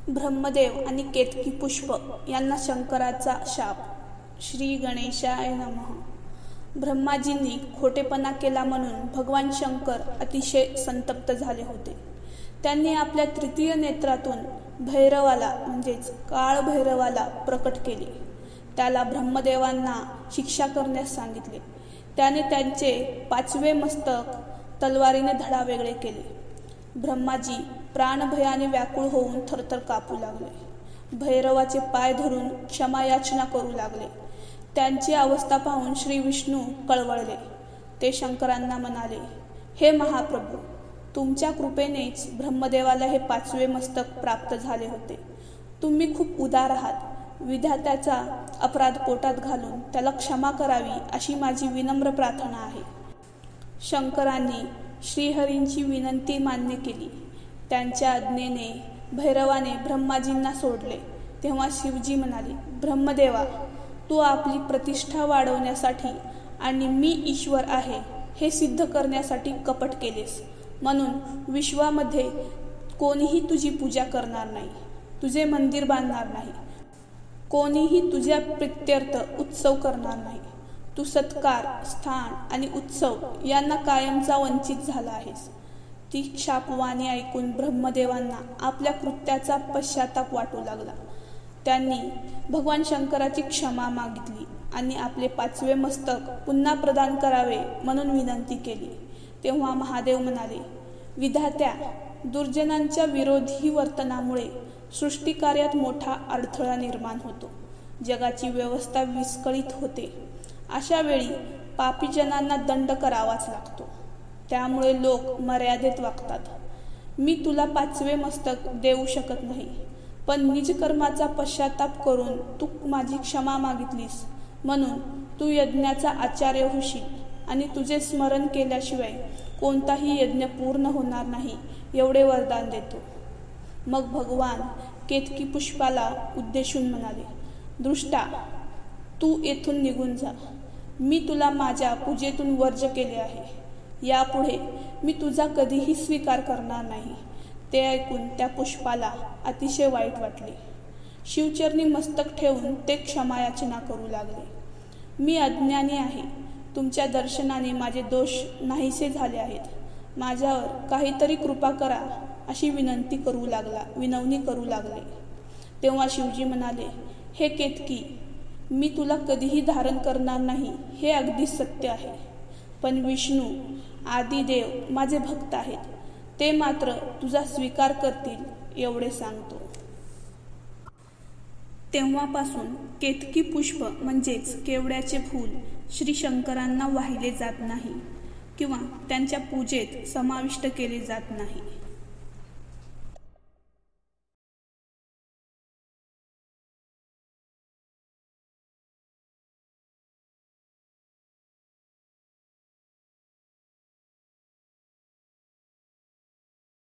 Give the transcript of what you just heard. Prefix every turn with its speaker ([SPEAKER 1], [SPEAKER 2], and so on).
[SPEAKER 1] ब्रह्मदेव आणि केतकी पुष्प यांना शंकराचा शाप. श्री गणेशाय नमः. ब्रह्माजींनी खोटेपणा केला म्हणून भगवान शंकर अतिशय संतप्त झाले होते. त्यांनी आपल्या तृतीय नेत्रातून भैरवाला म्हणजेच काळ भैरवाला प्रकट केले. त्याला ब्रह्मदेवांना शिक्षा करण्यास सांगितले. त्याने त्यांचे 5वे मस्तक तलवारीने धडावेगळे केले. ब्रह्माजी प्राणभयाने व्याकुळ होऊन थरथर कापू लागले. भैरवाचे पाय धरून क्षमा याचना करू लागले. त्यांची अवस्था पाहून श्री विष्णू कळवळले. ते शंकरांना म्हणाले, हे महाप्रभू, तुमच्या कृपेनेच ब्रह्मदेवाला हे 5वे मस्तक प्राप्त झाले होते. तुम्ही खूप उदार आहात. विधात्याचा अपराध पोटात घालून त्याला क्षमा करावी अशी माझी विनम्र प्रार्थना आहे. शंकरांनी श्रीहरींची विनंती मान्य केली. त्यांच्या आज्ञेने भैरवाने ब्रह्माजींना सोडले. तेव्हा शिवजी म्हणाले, ब्रह्मदेवा, तू आपली प्रतिष्ठा वाढवण्यासाठी आणि मी ईश्वर आहे हे सिद्ध करण्यासाठी कपट केलेस. म्हणून विश्वामध्ये कोणीही तुझी पूजा करणार नाही, तुझे मंदिर बांधणार नाही, कोणीही तुझ्या प्रित्यर्थ उत्सव करणार नाही. तू सत्कार, स्थान आणि उत्सव यांना कायमचा वंचित झाला आहेस. ती शापवाणी ऐकून ब्रह्मदेवांना आपल्या कृत्याचा पश्चाताप वाटू लागला. त्यांनी भगवान शंकराची क्षमा मागितली आणि आपले 5वे मस्तक पुन्हा प्रदान करावे म्हणून विनंती केली. तेव्हा महादेव म्हणाले, विधात्या, दुर्जनांच्या विरोधी वर्तनामुळे सृष्टिकार्यात मोठा अडथळा निर्माण होतो. जगाची व्यवस्था विस्कळीत होते. अशा वेळी पापीजनांना दंड करावाच लागतो. त्यामुळे लोक मर्यादेत वागतात. मी तुला 5वे मस्तक देऊ शकत नाही, पण निजकर्माचा पश्चाताप करून तू माझी क्षमा मागितलीस म्हणून तू यज्ञाचा आचार्य होशील आणि तुझे स्मरण केल्याशिवाय कोणताही यज्ञ पूर्ण होणार नाही एवढे वरदान देतो. मग भगवान केतकी पुष्पाला उद्देशून म्हणाले, दृष्टा, तू येथून निघून जा. मी तुला माझ्या पूजेतून वर्ज्य केले आहे. यापुढे मी तुझा कधीही स्वीकार करणार नाही. ते ऐकून त्या पुष्पाला अतिशय वाईट वाटले. शिवचरणी मस्तक ठेवून ते क्षमायाचना करू लागले. मी अज्ञानी आहे. तुमच्या दर्शनाने माझे दोष नाहीसे झाले आहेत. माझ्यावर काहीतरी कृपा करा अशी विनवणी करू लागले. तेव्हा शिवजी म्हणाले, हे केतकी, मी तुला कधीही धारण करणार नाही हे अगदी सत्य आहे. पण विष्णू आदिदेव माझे भक्त आहेत. ते मात्र तुझा स्वीकार करतील एवढे सांगतो. तेव्हापासून केतकी पुष्प म्हणजेच केवड्याचे फूल श्री शंकरांना वाहिले जात नाही किंवा त्यांच्या पूजेत समाविष्ट केले जात नाही.